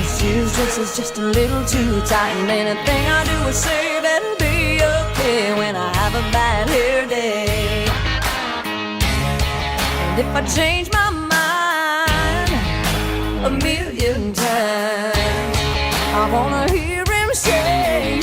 shoes dress is just a little too tight, and anything I do is say that'll be okay when I have a bad hair day. And if I change my mind a million times, I wanna hear him say